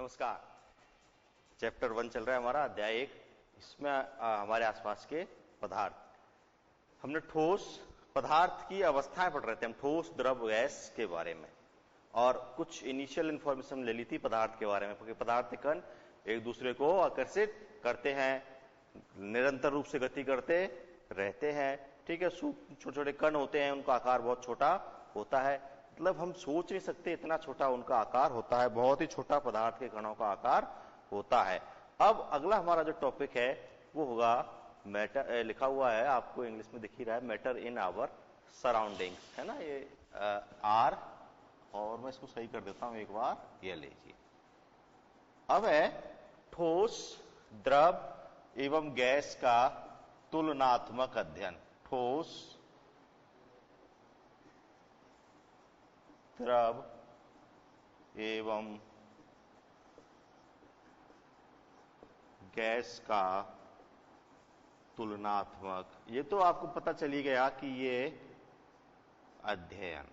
नमस्कार। चैप्टर 1 चल रहा है हमारा, अध्याय 1। इसमें हमारे आसपास के पदार्थ, हमने ठोस पदार्थ की अवस्थाएं पढ़ रहे थे, हम ठोस द्रव गैस के बारे में, और कुछ इनिशियल इंफॉर्मेशन ले ली थी पदार्थ के बारे में, क्योंकि पदार्थ कण एक दूसरे को आकर्षित करते हैं, निरंतर रूप से गति करते रहते हैं। ठीक है, छोटे छोटे कण होते हैं, उनका आकार बहुत छोटा होता है, मतलब हम सोच नहीं सकते इतना छोटा उनका आकार होता है, बहुत ही छोटा पदार्थ के कणों का आकार होता है। अब अगला हमारा जो टॉपिक है वो होगा मैटर, लिखा हुआ है आपको इंग्लिश में दिख ही रहा है, मैटर इन आवर सराउंडिंग्स, है ना ये आर, और मैं इसको सही कर देता हूं एक बार, ये लीजिए। अब है ठोस द्रव एवं गैस का तुलनात्मक अध्ययन। ठोस द्रव एवं गैस का तुलनात्मक, ये तो आपको पता चली गया कि ये अध्ययन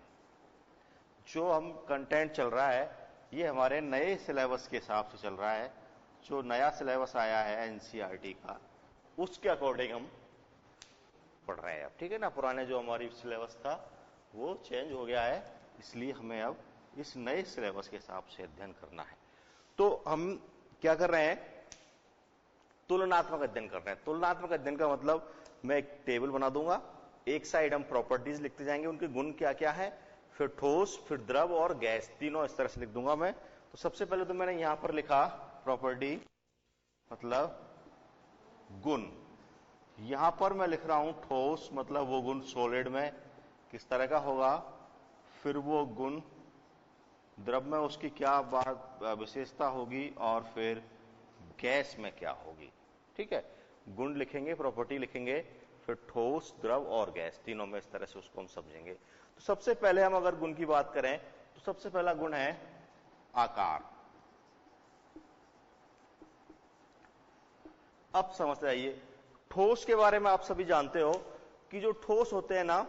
जो हम कंटेंट चल रहा है ये हमारे नए सिलेबस के हिसाब से चल रहा है। जो नया सिलेबस आया है एनसीईआरटी का, उसके अकॉर्डिंग हम पढ़ रहे हैं अब। ठीक है ना, पुराने जो हमारी सिलेबस था वो चेंज हो गया है, इसलिए हमें अब इस नए सिलेबस के हिसाब से अध्ययन करना है। तो हम क्या कर रहे हैं, तुलनात्मक अध्ययन कर रहे हैं। तुलनात्मक अध्ययन का मतलब मैं एक टेबल बना दूंगा, एक साइड हम प्रॉपर्टीज लिखते जाएंगे, उनके गुण क्या क्या है, फिर ठोस, फिर द्रव और गैस, तीनों इस तरह से लिख दूंगा मैं। तो सबसे पहले तो मैंने यहां पर लिखा प्रॉपर्टी, मतलब गुण। यहां पर मैं लिख रहा हूं ठोस, मतलब वो गुण सॉलिड में किस तरह का होगा, फिर वो गुण द्रव में उसकी क्या बात विशेषता होगी, और फिर गैस में क्या होगी। ठीक है, गुण लिखेंगे, प्रॉपर्टी लिखेंगे, फिर ठोस, द्रव और गैस, तीनों में इस तरह से उसको हम समझेंगे। तो सबसे पहले हम अगर गुण की बात करें तो सबसे पहला गुण है आकार। अब समझते आइए, ठोस के बारे में आप सभी जानते हो कि जो ठोस होते हैं ना,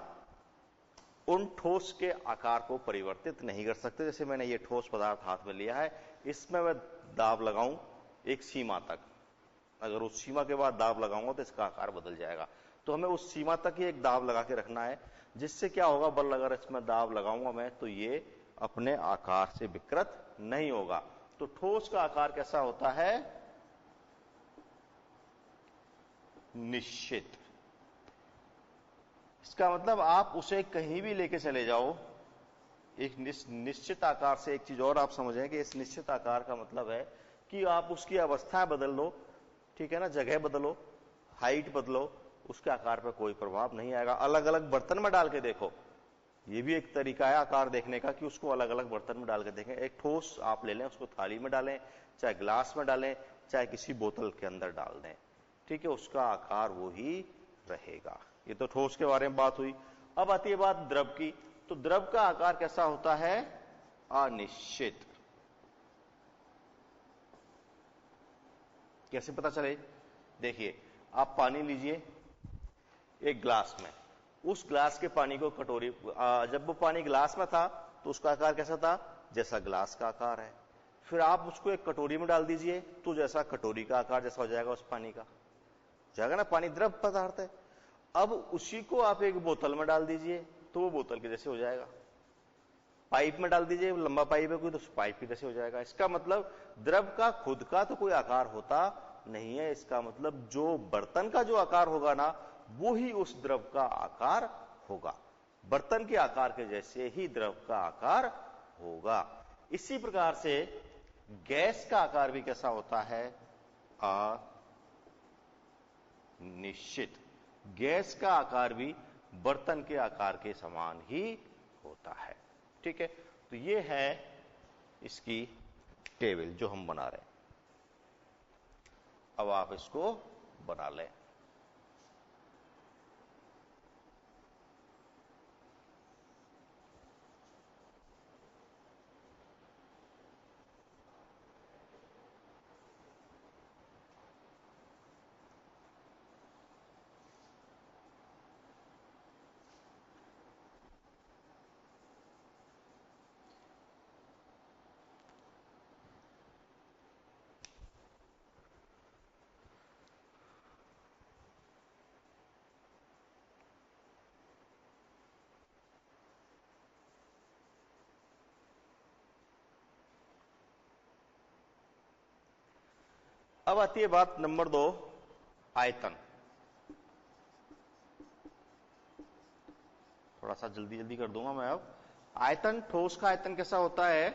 उन ठोस के आकार को परिवर्तित नहीं कर सकते। जैसे मैंने ये ठोस पदार्थ हाथ में लिया है, इसमें मैं दाब लगाऊं एक सीमा तक, अगर उस सीमा के बाद दाब लगाऊंगा तो इसका आकार बदल जाएगा। तो हमें उस सीमा तक ही एक दाब लगा के रखना है, जिससे क्या होगा, बल अगर इसमें दाब लगाऊंगा मैं तो ये अपने आकार से विकृत नहीं होगा। तो ठोस का आकार कैसा होता है, निश्चित। इसका मतलब आप उसे कहीं भी लेके चले जाओ, एक निश्चित आकार से। एक चीज और आप समझें कि इस निश्चित आकार का मतलब है कि आप उसकी अवस्था बदल लो, ठीक है ना, जगह बदलो, हाइट बदलो, उसके आकार पर कोई प्रभाव नहीं आएगा। अलग अलग बर्तन में डाल के देखो, ये भी एक तरीका है आकार देखने का, कि उसको अलग अलग बर्तन में डाल के देखें। एक ठोस आप ले लें, उसको थाली में डालें, चाहे ग्लास में डालें, चाहे किसी बोतल के अंदर डाल दें, ठीक है, उसका आकार वो ही रहेगा। ये तो ठोस के बारे में बात हुई। अब आती है बात द्रव की। तो द्रव का आकार कैसा होता है, अनिश्चित। कैसे पता चले, देखिए आप पानी लीजिए एक ग्लास में, उस ग्लास के पानी को कटोरी, जब वो पानी ग्लास में था तो उसका आकार कैसा था, जैसा ग्लास का आकार है। फिर आप उसको एक कटोरी में डाल दीजिए तो जैसा कटोरी का आकार जैसा हो जाएगा उस पानी का, जाएगा ना, पानी द्रव पदार्थ है। अब उसी को आप एक बोतल में डाल दीजिए तो वो बोतल के जैसे हो जाएगा। पाइप में डाल दीजिए, लंबा पाइप है कोई, तो पाइप के जैसे हो जाएगा। इसका मतलब द्रव का खुद का तो कोई आकार होता नहीं है। इसका मतलब जो बर्तन का जो आकार होगा ना, वो ही उस द्रव का आकार होगा। बर्तन के आकार के जैसे ही द्रव का आकार होगा। इसी प्रकार से गैस का आकार भी कैसा होता है, अनिश्चित। गैस का आकार भी बर्तन के आकार के समान ही होता है। ठीक है, तो ये है इसकी टेबल जो हम बना रहे हैं। अब आप इसको बना लें। अब आती है बात नंबर 2, आयतन। थोड़ा सा जल्दी जल्दी कर दूंगा मैं। अब आयतन, ठोस का आयतन कैसा होता है?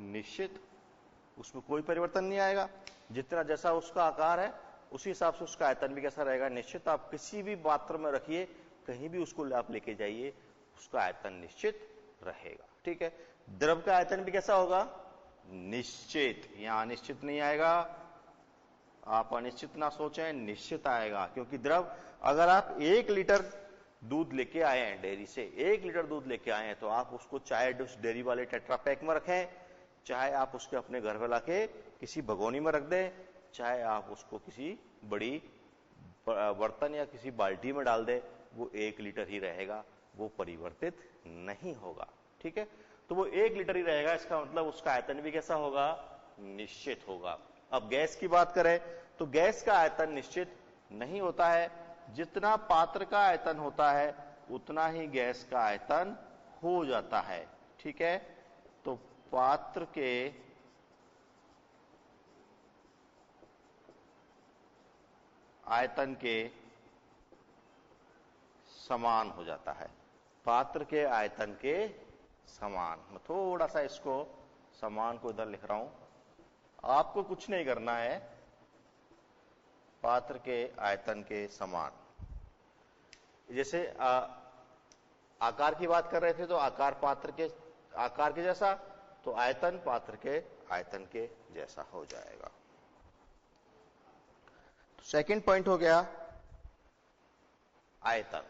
निश्चित, उसमें कोई परिवर्तन नहीं आएगा। जितना जैसा उसका आकार है उसी हिसाब से उसका आयतन भी कैसा रहेगा? निश्चित। आप किसी भी पात्र में रखिए, कहीं भी उसको आप लेके जाइए, उसका आयतन निश्चित रहेगा। ठीक है। द्रव का आयतन भी कैसा होगा? निश्चित। यहां अनिश्चित नहीं आएगा, आप अनिश्चित ना सोचें, निश्चित आएगा। क्योंकि द्रव, अगर आप 1 लीटर दूध लेके आए हैं डेयरी से, 1 लीटर दूध लेके आए हैं, तो आप उसको चाहे उस डेयरी वाले टेट्रा पैक में रखें, चाहे आप उसके अपने घर में लाके किसी भगोनी में रख दें, चाहे आप उसको किसी बड़ी बर्तन या किसी बाल्टी में डाल दें, वो 1 लीटर ही रहेगा, वो परिवर्तित नहीं होगा। ठीक है। तो वो 1 लीटर ही रहेगा, इसका मतलब उसका आयतन भी कैसा होगा? निश्चित होगा। अब गैस की बात करें तो गैस का आयतन निश्चित नहीं होता है। जितना पात्र का आयतन होता है उतना ही गैस का आयतन हो जाता है। ठीक है। तो पात्र के आयतन के समान हो जाता है। पात्र के आयतन के समान। मैं थोड़ा सा इसको समान को इधर लिख रहा हूं, आपको कुछ नहीं करना है। पात्र के आयतन के समान, जैसे आकार की बात कर रहे थे, तो आकार पात्र के आकार के जैसा, तो आयतन पात्र के आयतन के जैसा हो जाएगा। तो सेकंड पॉइंट हो गया आयतन।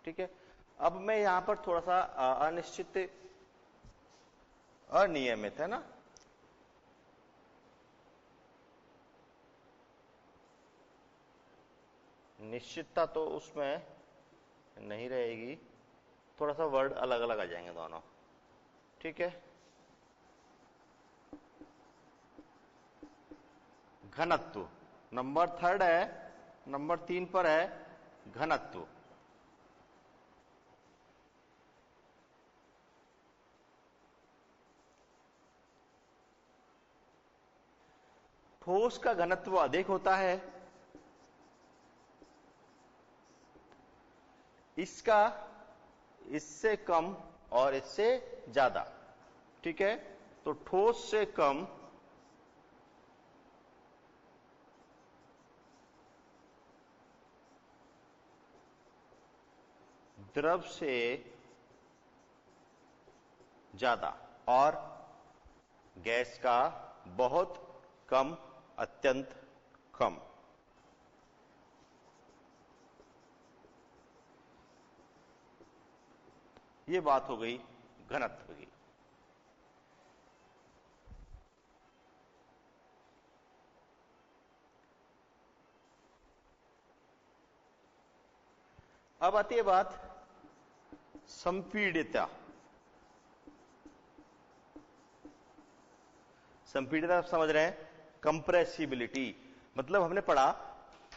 ठीक है। अब मैं यहां पर थोड़ा सा अनिश्चित, अनियमित है ना, निश्चितता तो उसमें नहीं रहेगी, थोड़ा सा वर्ड अलग अलग आ जाएंगे दोनों। ठीक है। घनत्व नंबर 3 है, नंबर 3 पर है घनत्व। ठोस का घनत्व अधिक होता है, इसका इससे कम और इससे ज्यादा। ठीक है। तो ठोस से कम द्रव से ज्यादा, और गैस का बहुत कम, अत्यंत कम। ये बात हो गई घनत्व की। अब आती है बात संपीडितता। संपीडितता आप समझ रहे हैं, कंप्रेसिबिलिटी। मतलब हमने पढ़ा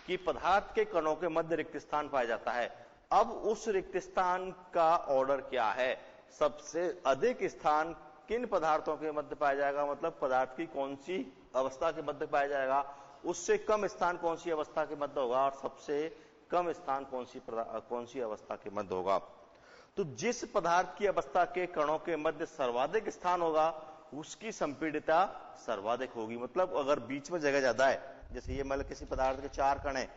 कि पदार्थ के कणों के मध्य रिक्त स्थान पाया जाता है। अब उस रिक्त स्थान का ऑर्डर क्या है? सबसे अधिक स्थान किन पदार्थों के मध्य पाया जाएगा, मतलब पदार्थ की कौन सी अवस्था के मध्य पाया जाएगा, उससे कम स्थान कौन सी अवस्था के मध्य होगा, और सबसे कम स्थान कौन सी अवस्था के मध्य होगा। तो जिस पदार्थ की अवस्था के कणों के मध्य सर्वाधिक स्थान होगा उसकी संपीडितता सर्वाधिक होगी। मतलब अगर बीच में जगह ज्यादा है, जैसे ये मतलब किसी पदार्थ के 4 कण हैं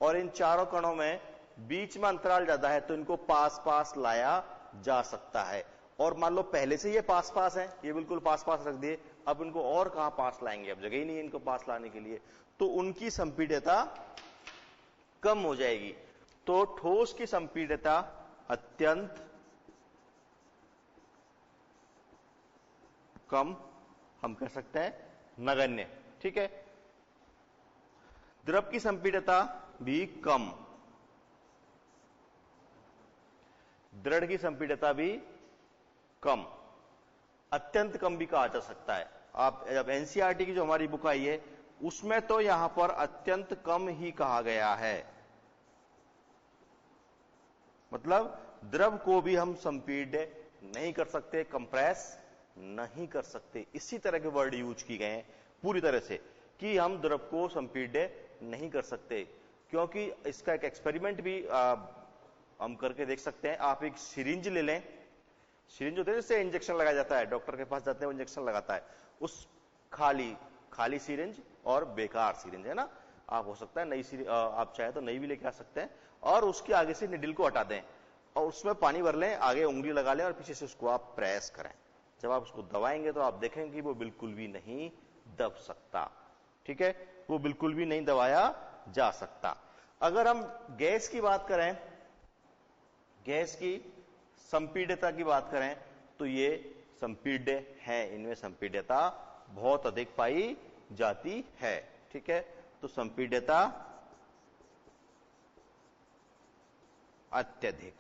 और इन चारों कणों में बीच में अंतराल ज्यादा है, तो इनको पास पास लाया जा सकता है। और मान लो पहले से ये पास पास है, ये बिल्कुल पास पास रख दिए, अब इनको और कहां पास लाएंगे, अब जगह ही नहीं है इनको पास लाने के लिए, तो उनकी संपीडितता कम हो जाएगी। तो ठोस की संपीडितता अत्यंत कम, हम कह सकते हैं नगण्य। ठीक है। द्रव की संपीडितता भी कम, दृढ़ की संपीडितता भी कम, अत्यंत कम भी कहा जा सकता है। आप जब एनसीईआरटी की जो हमारी बुक आई है उसमें तो यहां पर अत्यंत कम ही कहा गया है, मतलब द्रव को भी हम संपीड्य नहीं कर सकते, कंप्रेस नहीं कर सकते। इसी तरह के वर्ड यूज किए गए हैं पूरी तरह से कि हम द्रव को संपीड्य नहीं कर सकते, क्योंकि इसका एक एक्सपेरिमेंट भी हम करके देख सकते हैं। आप एक सिरिंज ले लें, सिरिंज होते हैं जिससे इंजेक्शन लगाया जाता है, डॉक्टर के पास जाते हैं वो इंजेक्शन लगाता है, उस खाली सिरिंज और बेकार सिरिंज है ना, आप हो सकता है नई सिरिंज आप चाहे तो नई भी लेके आ सकते हैं, और उसके आगे से निडल को हटा दें और उसमें पानी भर लें, आगे उंगली लगा लें और पीछे से उसको आप प्रेस करें। जब आप उसको दबाएंगे तो आप देखेंगे कि वो बिल्कुल भी नहीं दब सकता, ठीक है, वो बिल्कुल भी नहीं दबाया जा सकता। अगर हम गैस की बात करें, गैस की संपीड्यता की बात करें, तो ये संपीड्य है, इनमें संपीड्यता बहुत अधिक पाई जाती है, ठीक है। तो संपीड्यता अत्यधिक,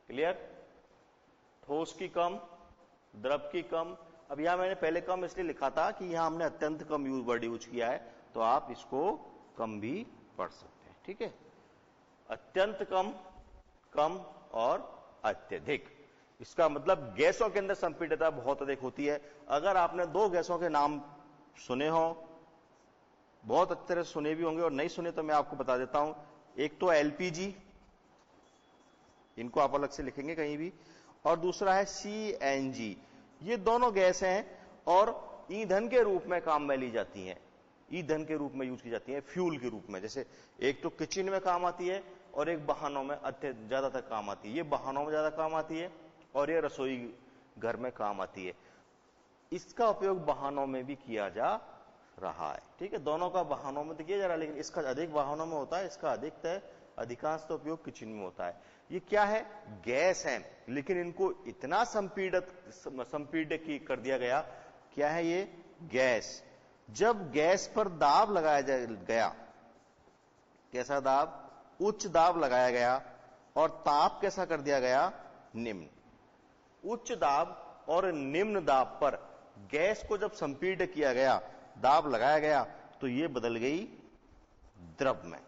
क्लियर। ठोस की कम, द्रव की कम। अब यहां मैंने पहले कम इसलिए लिखा था कि यहां हमने अत्यंत कम वर्ड यूज किया है, तो आप इसको कम भी पढ़ सकते हैं, ठीक है। अत्यंत कम, कम और अत्यधिक, इसका मतलब गैसों के अंदर संपीड्यता बहुत अधिक होती है। अगर आपने दो गैसों के नाम सुने हो, बहुत अच्छी तरह से सुने भी होंगे, और नहीं सुने तो मैं आपको बता देता हूं। एक तो एलपीजी, इनको आप अलग से लिखेंगे कहीं भी, और दूसरा है सीएनजी। ये दोनों गैस हैं और ईंधन के रूप में काम में ली जाती हैं, ईंधन के रूप में यूज की जाती है, फ्यूल के रूप में। जैसे एक तो किचन में काम आती है और एक वाहनों में ज्यादातर काम आती है। ये वाहनों में ज्यादा काम आती है और ये रसोई घर में काम आती है। इसका उपयोग वाहनों में भी किया जा रहा है, ठीक है। दोनों का वाहनों में तो किया जा रहा है, लेकिन इसका अधिक वाहनों में होता है, इसका अधिकांश तो उपयोग किचन में होता है। ये क्या है? गैस है, लेकिन इनको इतना संपीड्य कर दिया गया। क्या है ये? गैस। जब गैस पर दाब लगाया गया, कैसा दाब? उच्च दाब लगाया गया, और ताप कैसा कर दिया गया? निम्न। उच्च दाब और निम्न दाब पर गैस को जब संपीड्य किया गया, दाब लगाया गया, तो ये बदल गई द्रव में।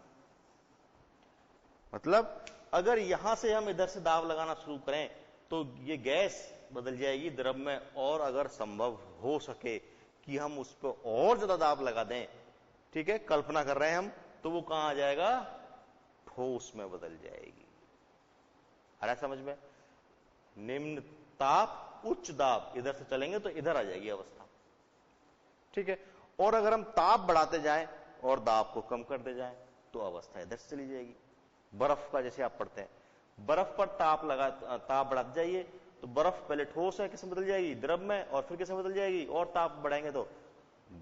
मतलब अगर यहां से हम इधर से दाब लगाना शुरू करें तो ये गैस बदल जाएगी द्रव में, और अगर संभव हो सके कि हम उस पर और ज्यादा दाब लगा दें, ठीक है, कल्पना कर रहे हैं हम, तो वो कहां आ जाएगा? ठोस में बदल जाएगी। आ रहा है समझ में? निम्न ताप उच्च दाब, इधर से चलेंगे तो इधर आ जाएगी अवस्था, ठीक है। और अगर हम ताप बढ़ाते जाएं और दाब को कम करते जाएं तो अवस्था इधर से चली जाएगी। बर्फ का जैसे आप पढ़ते हैं, बर्फ पर ताप बढ़ाते जाइए तो बर्फ पहले ठोस है, किसमें बदल जाएगी? द्रव में, और फिर किसमें बदल जाएगी? और ताप बढ़ाएंगे तो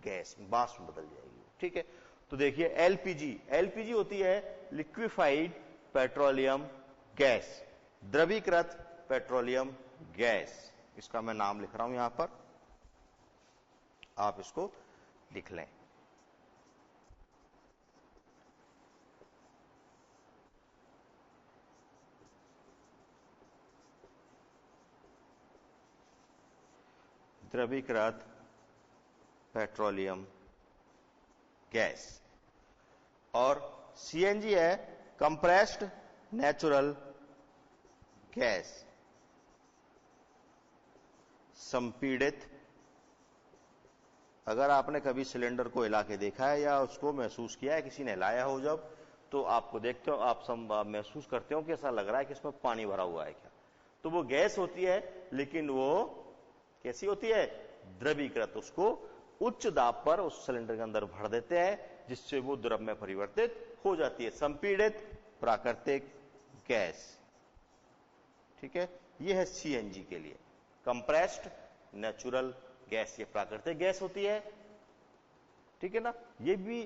गैस, वाष्प में बदल जाएगी, ठीक है। तो देखिए एलपीजी, एलपीजी होती है लिक्विफाइड पेट्रोलियम गैस, द्रवीकृत पेट्रोलियम गैस। इसका मैं नाम लिख रहा हूं यहां पर, आप इसको लिख लें। द्रवीकृत पेट्रोलियम गैस। और सीएनजी है कंप्रेस्ड नेचुरल गैस, संपीड़ित। अगर आपने कभी सिलेंडर को हिला के देखा है या उसको महसूस किया है, किसी ने हिलाया हो जब, तो आपको देखते हो, आप महसूस करते हो कि ऐसा लग रहा है कि इसमें पानी भरा हुआ है क्या। तो वो गैस होती है, लेकिन वो कैसी होती है? द्रवीकृत। उसको उच्च दाब पर उस सिलेंडर के अंदर भर देते हैं, जिससे वो द्रव में परिवर्तित हो जाती है। संपीड़ित प्राकृतिक गैस, ठीक है। ये है सीएनजी के लिए, कंप्रेस्ड नेचुरल गैस। ये प्राकृतिक गैस होती है, ठीक है ना। ये भी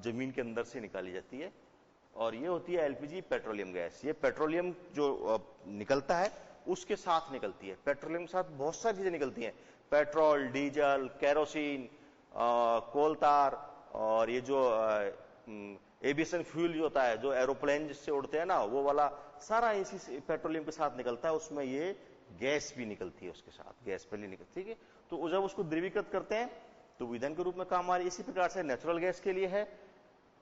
जमीन के अंदर से निकाली जाती है। और ये होती है एलपीजी पेट्रोलियम गैस। ये पेट्रोलियम जो निकलता है उसके साथ निकलती है। पेट्रोलियम के साथ बहुत सारी चीजें निकलती हैं, पेट्रोल, डीजल, केरोसिन, कोलतार, और ये जो एविएशन फ्यूल जो होता है, जो एरोप्लेन जिससे उड़ते हैं ना, वो वाला सारा इसी पेट्रोलियम के साथ निकलता है। उसमें ये गैस भी निकलती है उसके साथ, गैस पहले निकलती है। तो जब उसको द्रवीकृत करते हैं तो वो ईंधन के रूप में काम आ रही है। इसी प्रकार से नेचुरल गैस के लिए है,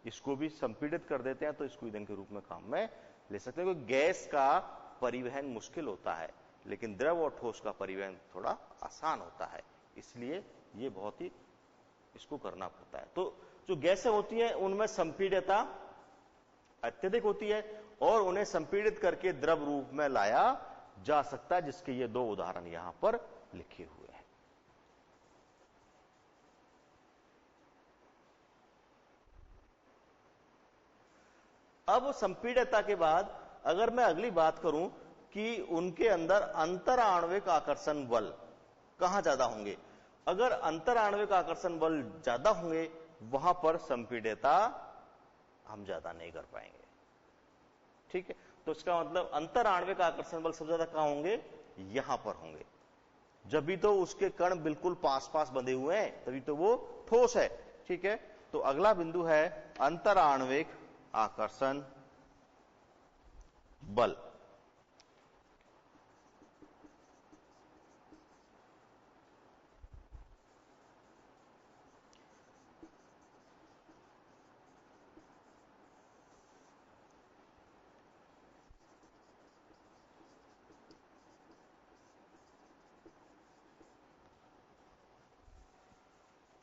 इसको भी संपीड़ित कर देते हैं तो इसको ईंधन के रूप में काम में ले सकते हैं। क्योंकि गैस का परिवहन मुश्किल होता है, लेकिन द्रव और ठोस का परिवहन थोड़ा आसान होता है, इसलिए ये बहुत ही इसको करना पड़ता है। तो जो गैसें होती है उनमें संपीड्यता अत्यधिक होती है और उन्हें संपीड़ित करके द्रव रूप में लाया जा सकता है, जिसके ये दो उदाहरण यहां पर लिखे हुए हैं। अब संपीड्यता के बाद अगर मैं अगली बात करूं कि उनके अंदर अंतर आणविक आकर्षण बल कहां ज्यादा होंगे, अगर अंतर आणविक आकर्षण बल ज्यादा होंगे वहां पर संपीड्यता हम ज्यादा नहीं कर पाएंगे। ठीक है, तो इसका मतलब अंतर आणविक आकर्षण बल सबसे ज्यादा कहां होंगे, यहां पर होंगे। जब भी तो उसके कण बिल्कुल पास पास बंधे हुए हैं तभी तो वो ठोस है। ठीक है, तो अगला बिंदु है अंतर आणविक आकर्षण बल।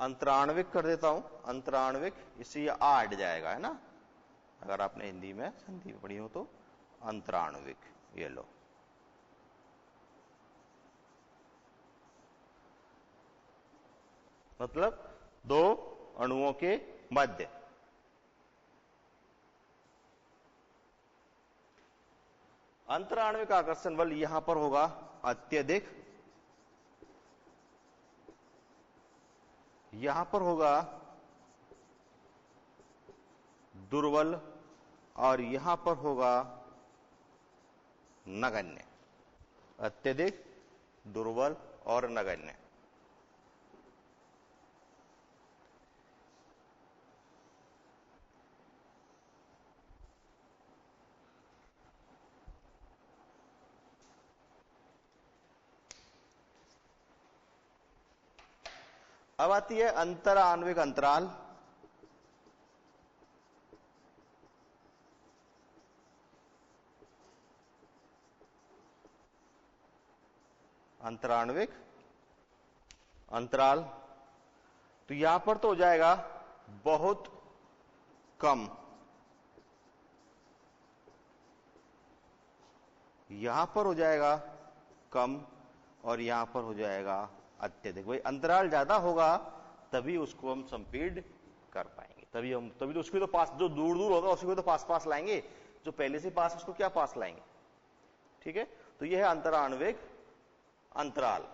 अंतराण्विक कर देता हूं, अंतराण्विक, इससे ये आ हट जाएगा, है ना, अगर आपने हिंदी में संधि पढ़ी हो तो। अंतराण्विक, ये लो, मतलब दो अणुओं के मध्य। अंतराण्विक आकर्षण बल यहां पर होगा अत्यधिक, यहां पर होगा दुर्बल और यहां पर होगा नगण्य। अत्यधिक, दुर्बल और नगण्य। अब आती है अंतर आणविक अंतराल। अंतराण्विक अंतराल, तो यहां पर तो हो जाएगा बहुत कम, यहां पर हो जाएगा कम और यहां पर हो जाएगा अत्यधिक। भाई अंतराल ज्यादा होगा तभी उसको हम संपीड़ कर पाएंगे, तभी तो उसको तो पास, जो दूर दूर होगा उसको तो पास पास लाएंगे, जो पहले से पास उसको क्या पास लाएंगे। ठीक है, तो यह है अंतराण्विक अंतराल।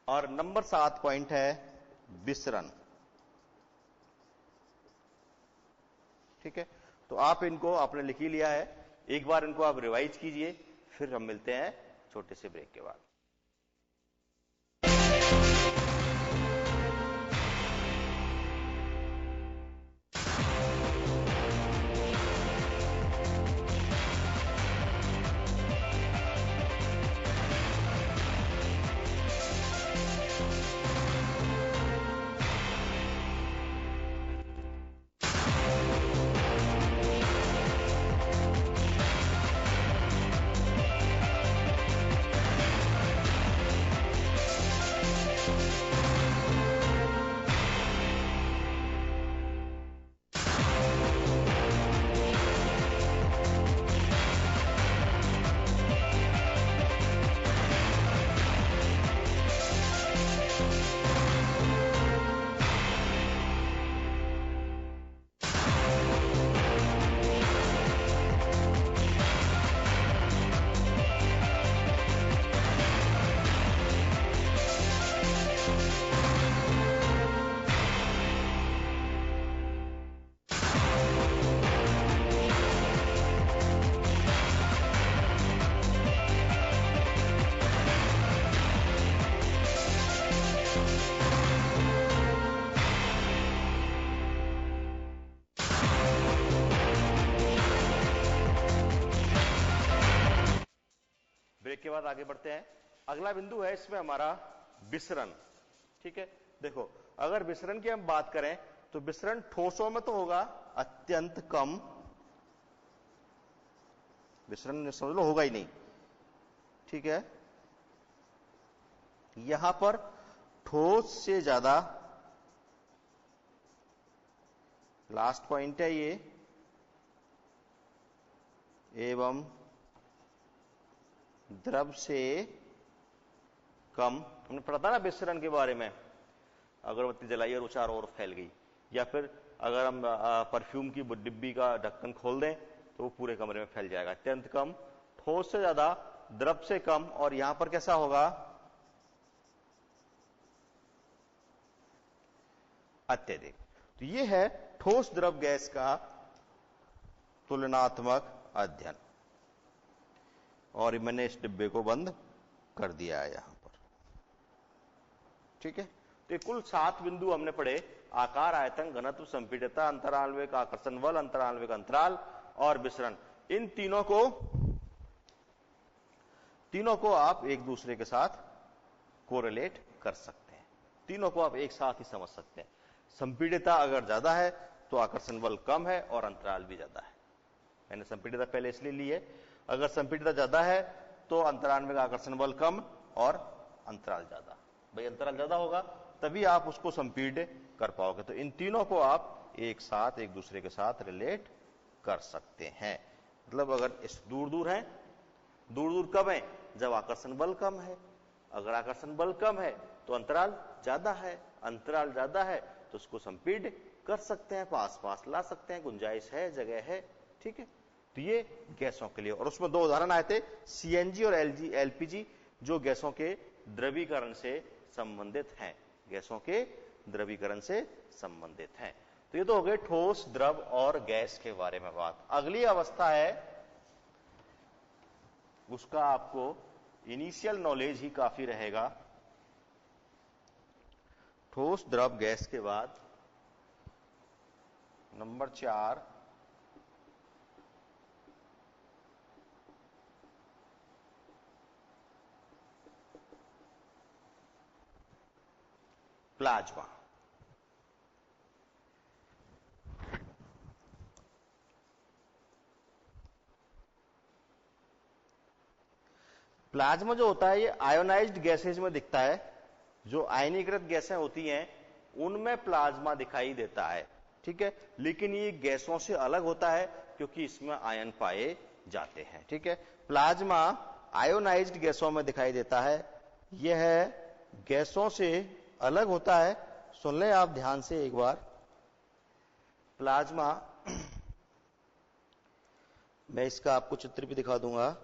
और नंबर 7 पॉइंट है विसरण। ठीक है, तो आप इनको आपने लिख ही लिया है, एक बार इनको आप रिवाइज कीजिए, फिर हम मिलते हैं छोटे से ब्रेक के बाद। ब्रेक के बाद आगे बढ़ते हैं। अगला बिंदु है इसमें हमारा विसरण। ठीक है, देखो अगर विसरण की हम बात करें तो विसरण ठोसों में तो होगा अत्यंत कम, विसरण समझ लो होगा ही नहीं। ठीक है, यहां पर ठोस से ज्यादा, लास्ट पॉइंट है ये, एवं द्रव से कम। हमने पढ़ा था ना विसरण के बारे में, अगरबत्ती जलाई और चारों ओर फैल गई, या फिर अगर हम परफ्यूम की डिब्बी का ढक्कन खोल दें तो वो पूरे कमरे में फैल जाएगा। अत्यंत कम, ठोस से ज्यादा, द्रव से कम, और यहां पर कैसा होगा, अत्यधिक। तो ये है ठोस द्रव गैस का तुलनात्मक अध्ययन, और मैंने इस डिब्बे को बंद कर दिया है यहां पर। ठीक है, तो कुल 7 बिंदु हमने पढ़े, आकार, आयतन, घनत्व, संपीड्यता, अंतरालवेग, आकर्षण बल, अंतरालवेग अंतराल और विसरण। इन तीनों को आप एक दूसरे के साथ कोरिलेट कर सकते हैं, तीनों को आप एक साथ ही समझ सकते हैं। संपीड्यता अगर ज्यादा है तो आकर्षण बल कम है और अंतराल भी ज्यादा है। मैंने संपीड्यता पहले इसलिए ली है, अगर संपीड्यता ज्यादा है तो अंतराल में आकर्षण बल कम और अंतराल ज्यादा। भाई अंतराल ज्यादा होगा तभी आप उसको संपीड्य कर पाओगे। तो इन तीनों को आप एक साथ एक दूसरे के साथ रिलेट कर सकते हैं। मतलब अगर इस दूर दूर है, दूर दूर कब है, जब आकर्षण बल कम है। अगर आकर्षण बल कम है तो अंतराल ज्यादा है, अंतराल ज्यादा है तो उसको संपीड्य कर सकते हैं, पास पास ला सकते हैं, गुंजाइश है, जगह है। ठीक है, तो ये गैसों के लिए। और उसमें 2 उदाहरण आए थे, सीएनजी और एलपीजी, जो गैसों के द्रवीकरण से संबंधित हैं, गैसों के द्रवीकरण से संबंधित हैं। तो ये तो हो गए ठोस, द्रव और गैस के बारे में बात। अगली अवस्था है, उसका आपको इनिशियल नॉलेज ही काफी रहेगा। ठोस, द्रव, गैस के बाद नंबर 4 प्लाज्मा। प्लाज्मा जो होता है ये आयोनाइज्ड गैसेज में दिखता है। जो आयनीकृत गैसें होती हैं उनमें प्लाज्मा दिखाई देता है। ठीक है, लेकिन ये गैसों से अलग होता है क्योंकि इसमें आयन पाए जाते हैं। ठीक है, प्लाज्मा आयोनाइज्ड गैसों में दिखाई देता है, यह गैसों से अलग होता है। सुन लें आप ध्यान से एक बार, प्लाज्मा मैं इसका आपको चित्र भी दिखा दूंगा।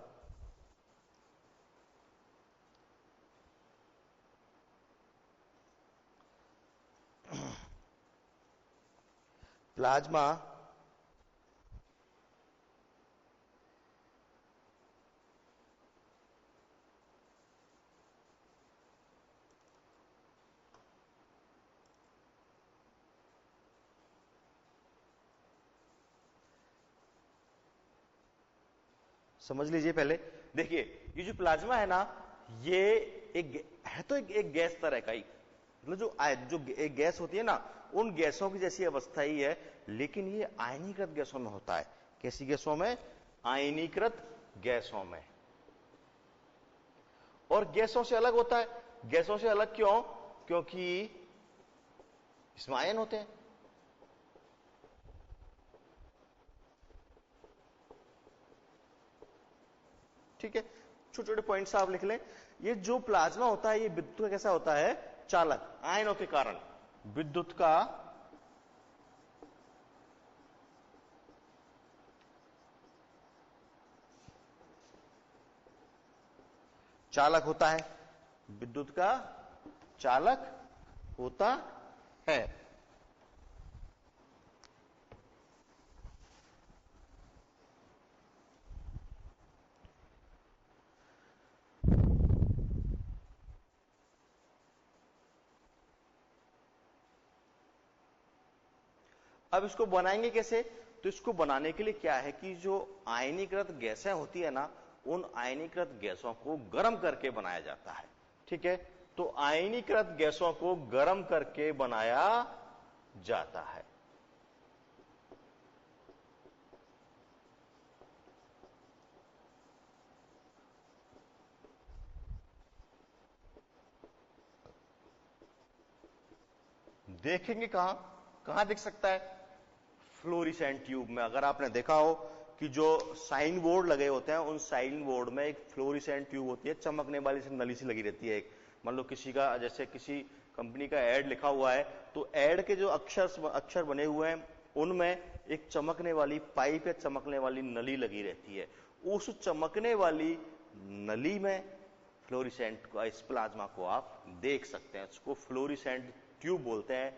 प्लाज्मा समझ लीजिए। पहले देखिए, ये जो प्लाज्मा है ना, ये एक गैस तरह का ही, मतलब जो एक गैस होती है ना, उन गैसों की जैसी अवस्था ही है, लेकिन ये आयनीकृत गैसों में होता है। कैसी गैसों में? आयनीकृत गैसों में। और गैसों से अलग होता है। गैसों से अलग क्यों? क्योंकि इसमें आयन होते हैं। ठीक है, छोटे छोटे पॉइंट्स आप लिख लें। ये जो प्लाज्मा होता है ये विद्युत कैसा होता है? चालक, आयनों के कारण विद्युत का चालक होता है, विद्युत का चालक होता है। अब इसको बनाएंगे कैसे? तो इसको बनाने के लिए क्या है कि जो आयनीकृत गैसें होती है ना, उन आयनीकृत गैसों को गर्म करके बनाया जाता है। ठीक है, तो आयनीकृत गैसों को गर्म करके बनाया जाता है। देखेंगे कहां कहां दिख सकता है? फ्लोरिसेंट ट्यूब में। अगर आपने देखा हो कि जो साइन बोर्ड लगे होते हैं, उन साइन बोर्ड में एक फ्लोरिसेंट ट्यूब होती है, चमकने वाली सी नली सी लगी रहती है एक। मान लो किसी का, जैसे किसी कंपनी का एड लिखा हुआ है, तो एड के जो अक्षर बने हुए हैं, उनमें एक चमकने वाली पाइप या चमकने वाली नली लगी रहती है। उस चमकने वाली नली में फ्लोरिसेंट को, इस प्लाज्मा को आप देख सकते हैं। उसको फ्लोरिसेंट ट्यूब बोलते हैं,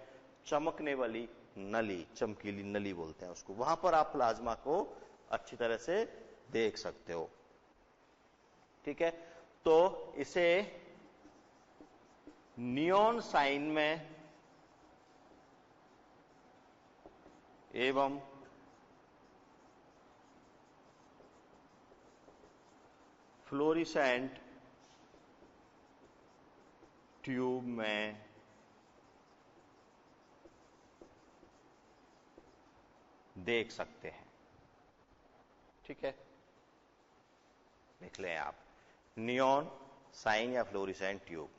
चमकने वाली नली, चमकीली नली बोलते हैं उसको। वहां पर आप प्लाज्मा को अच्छी तरह से देख सकते हो। ठीक है, तो इसे नियॉन साइन में एवं फ्लोरिसेंट ट्यूब में देख सकते हैं। ठीक है, देख लें आप, नियॉन साइन या फ्लोरिसेंट ट्यूब।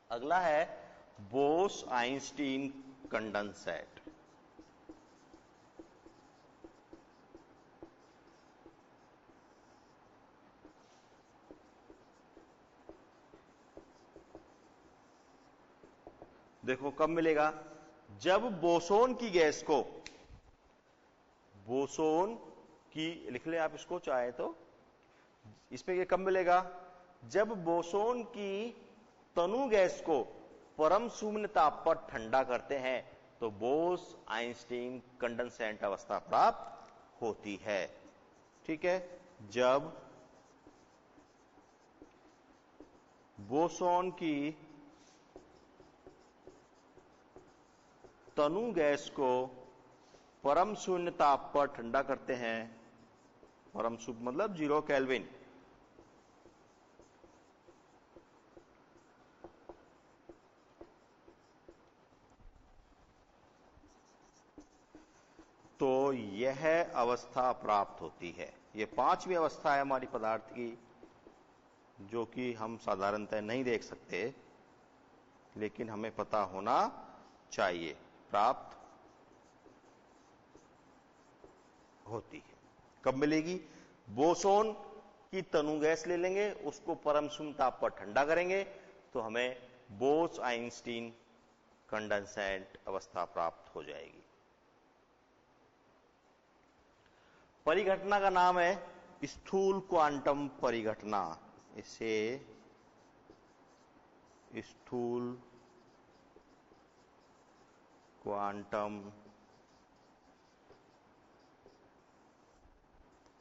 अगला है बोस आइंस्टीन कंडेंसेट। देखो कब मिलेगा? जब बोसोन की गैस को, बोसोन की लिख लें आप इसको चाहे तो, इसमें ये कब मिलेगा? जब बोसोन की तनु गैस को परम शून्य ताप पर ठंडा करते हैं तो बोस आइंस्टीन कंडेंसेंट अवस्था प्राप्त होती है। ठीक है, जब बोसोन की तनु गैस को परम शून्य ताप पर ठंडा करते हैं, परम शून्य मतलब 0 केल्विन, तो यह अवस्था प्राप्त होती है। यह पांचवी अवस्था है हमारी पदार्थ की, जो कि हम साधारणतः नहीं देख सकते, लेकिन हमें पता होना चाहिए, प्राप्त होती है। कब मिलेगी? बोसोन की तनु गैस ले लेंगे, उसको परम शून्य ताप पर ठंडा करेंगे, तो हमें बोस आइंस्टीन कंडेंसेंट अवस्था प्राप्त हो जाएगी। परिघटना का नाम है स्थूल क्वांटम परिघटना। इसे स्थूल क्वांटम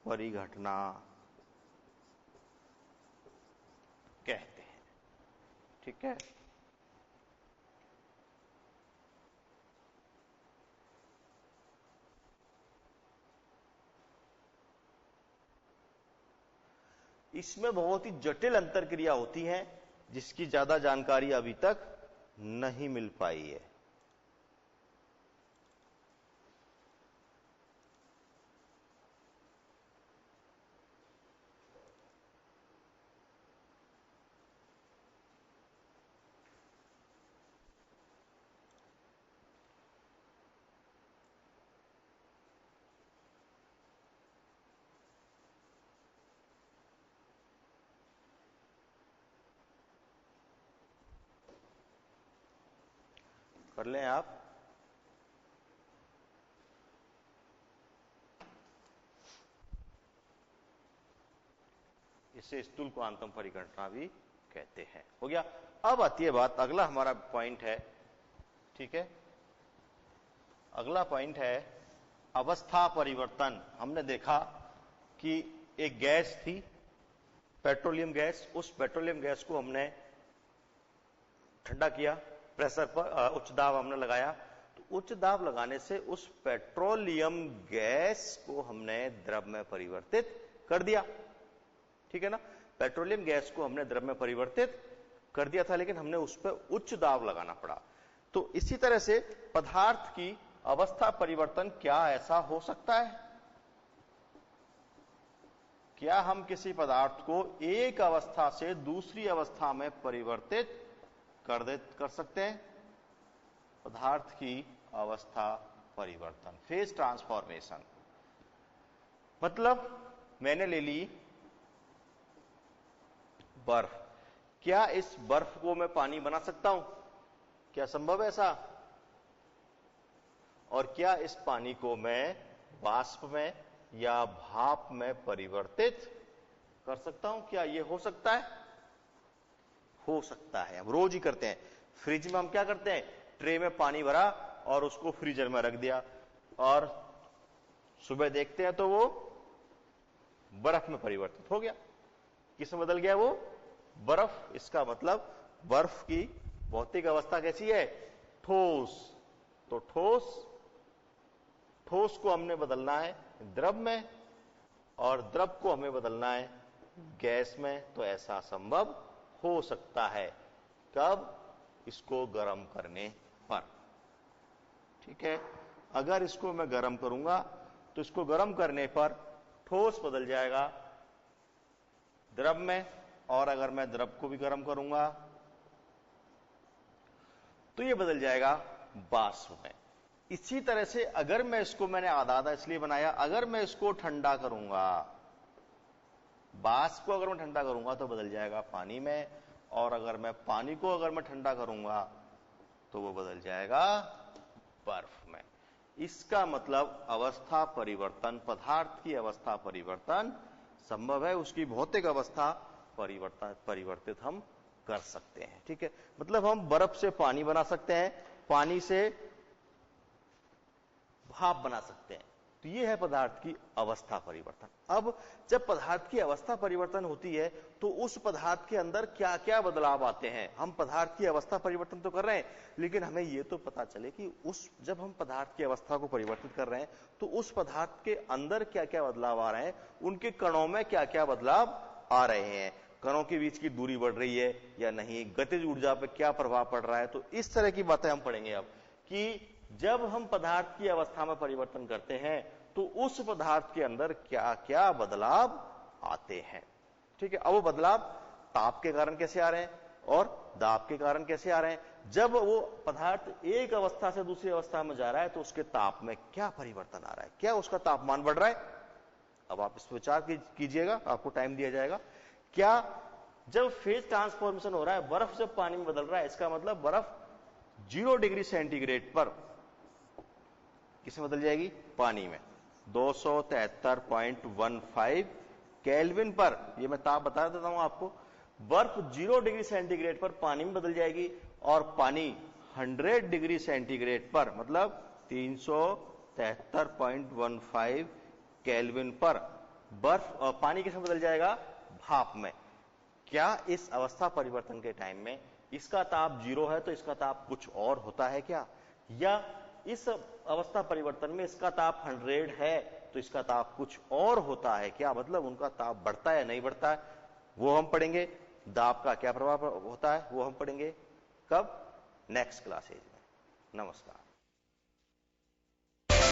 परिघटना कहते हैं। ठीक है, इसमें बहुत ही जटिल अंतरक्रिया होती है, जिसकी ज्यादा जानकारी अभी तक नहीं मिल पाई है। कर लें आप। इसे स्थूल क्वांटम परिघटना भी कहते हैं। हो गया। अब आती है बात, अगला हमारा पॉइंट है, ठीक है, अगला पॉइंट है अवस्था परिवर्तन। हमने देखा कि एक गैस थी, पेट्रोलियम गैस, उस पेट्रोलियम गैस को हमने ठंडा किया, प्रेशर पर उच्च दाब हमने लगाया, तो उच्च दाब लगाने से उस पेट्रोलियम गैस को हमने द्रव में परिवर्तित कर दिया, ठीक है ना। पेट्रोलियम गैस को हमने द्रव में परिवर्तित कर दिया था, लेकिन हमने उस पर उच्च दाब लगाना पड़ा। तो इसी तरह से पदार्थ की अवस्था परिवर्तन क्या ऐसा हो सकता है? क्या हम किसी पदार्थ को एक अवस्था से दूसरी अवस्था में परिवर्तित कर सकते हैं? पदार्थ की अवस्था परिवर्तन, फेज ट्रांसफॉर्मेशन। मतलब मैंने ले ली बर्फ, क्या इस बर्फ को मैं पानी बना सकता हूं? क्या संभव है ऐसा? और क्या इस पानी को मैं वाष्प में या भाप में परिवर्तित कर सकता हूं? क्या यह हो सकता है? हो सकता है, हम रोज ही करते हैं। फ्रिज में हम क्या करते हैं, ट्रे में पानी भरा और उसको फ्रीजर में रख दिया, और सुबह देखते हैं तो वो बर्फ में परिवर्तित हो गया। किस में बदल गया वो? बर्फ। इसका मतलब बर्फ की भौतिक अवस्था कैसी है? ठोस। तो ठोस को हमने बदलना है द्रव में, और द्रव को हमें बदलना है गैस में। तो ऐसा संभव हो सकता है। कब? इसको गर्म करने पर, ठीक है। अगर इसको मैं गर्म करूंगा तो इसको गर्म करने पर ठोस बदल जाएगा द्रव में, और अगर मैं द्रव को भी गर्म करूंगा तो ये बदल जाएगा वाष्प में। इसी तरह से अगर मैं इसको, मैंने आधा आधा इसलिए बनाया, अगर मैं इसको ठंडा करूंगा, वाष्प को अगर मैं ठंडा करूंगा तो बदल जाएगा पानी में, और अगर मैं पानी को अगर मैं ठंडा करूंगा तो वो बदल जाएगा बर्फ में। इसका मतलब अवस्था परिवर्तन, पदार्थ की अवस्था परिवर्तन संभव है, उसकी भौतिक अवस्था परिवर्तित हम कर सकते हैं, ठीक है। मतलब हम बर्फ से पानी बना सकते हैं, पानी से भाप बना सकते हैं। तो ये है पदार्थ की अवस्था परिवर्तन। अब जब पदार्थ की अवस्था परिवर्तन होती है तो उस पदार्थ के अंदर क्या क्या बदलाव आते हैं। हम पदार्थ की अवस्था परिवर्तन तो कर रहे हैं, लेकिन हमें यह तो पता चले कि जब हम पदार्थ की अवस्था को परिवर्तित कर रहे हैं तो उस पदार्थ के अंदर क्या क्या बदलाव आ रहे हैं, उनके कणों में क्या क्या बदलाव आ रहे हैं, कणों के बीच की दूरी बढ़ रही है या नहीं, गतिज ऊर्जा पर क्या प्रभाव पड़ रहा है। तो इस तरह की बातें हम पढ़ेंगे अब, कि जब हम पदार्थ की अवस्था में परिवर्तन करते हैं तो उस पदार्थ के अंदर क्या क्या बदलाव आते हैं, ठीक है। अब वो बदलाव ताप के कारण कैसे आ रहे हैं और दाब के कारण कैसे आ रहे हैं। जब वो पदार्थ एक अवस्था से दूसरी अवस्था में जा रहा है तो उसके ताप में क्या परिवर्तन आ रहा है, क्या उसका तापमान बढ़ रहा है। अब आप इस पर विचार कीजिएगा, आपको टाइम दिया जाएगा। क्या जब फेज ट्रांसफॉर्मेशन हो रहा है, बर्फ जब पानी में बदल रहा है, इसका मतलब बर्फ 0 डिग्री सेंटीग्रेड पर किसमें बदल जाएगी? पानी में। 273.15 केल्विन पर, ये मैं ताप बता देता हूं आपको, बर्फ 0 डिग्री सेंटीग्रेड पर पानी में बदल जाएगी, और पानी 100 डिग्री सेंटीग्रेड पर, मतलब 373.15 केल्विन पर बर्फ पानी किसमें बदल जाएगा? भाप में। क्या इस अवस्था परिवर्तन के टाइम में इसका ताप 0 है तो इसका ताप कुछ और होता है क्या, या इस अवस्था परिवर्तन में इसका ताप 100 है तो इसका ताप कुछ और होता है क्या, मतलब उनका ताप बढ़ता है नहीं बढ़ता है, वो हम पढ़ेंगे। दाब का क्या प्रभाव होता है वो हम पढ़ेंगे। कब? नेक्स्ट क्लासेज में। नमस्कार।